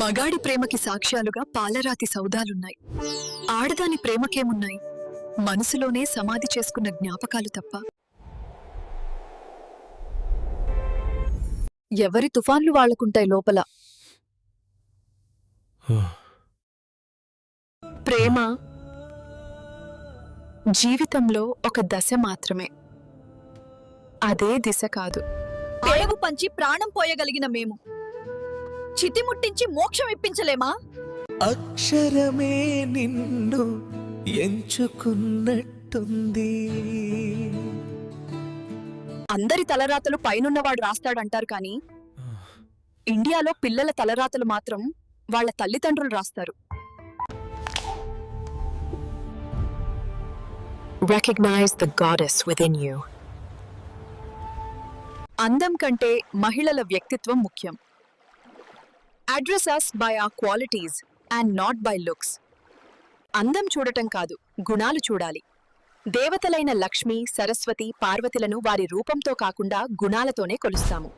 మగాడి ప్రేమకి సాక్ష్యాలుగా పాలరాతి సౌదాలున్నాయి. ఆడదాని ప్రేమకేమున్నాయి? మనసులోనే సమాధి చేసుకున్న జ్ఞాపకాలు తప్ప. ఎవరి తుఫాన్లు వాళ్లకుంటాయి లోపల. ప్రేమ జీవితంలో ఒక దశ మాత్రమే, అదే దిశ కాదు. పేగు పంచి ప్రాణం పోయగలిగిన మేము చితిముట్టించి మోక్షం ఇప్పించలేమా? అక్షరమే నిన్ను ఎంచుకున్నట్టుంది. అందరి తలరాతలు పైనున్నవాడు రాస్తాడంటారు కానీ ఇండియాలో పిల్లల తలరాతలు మాత్రం వాళ్ళ తల్లిదండ్రులు రాస్తారు. Recognize the goddess within you. అందం కంటే మహిళల వ్యక్తిత్వం ముఖ్యం. Address us by our qualities and not by looks. అందం చూడటం కాదు, గుణాలు చూడాలి. దేవతలైన లక్ష్మి, సరస్వతి, పార్వతులను వారి రూపంతో కాకుండా గుణాలతోనే కొలుస్తాము.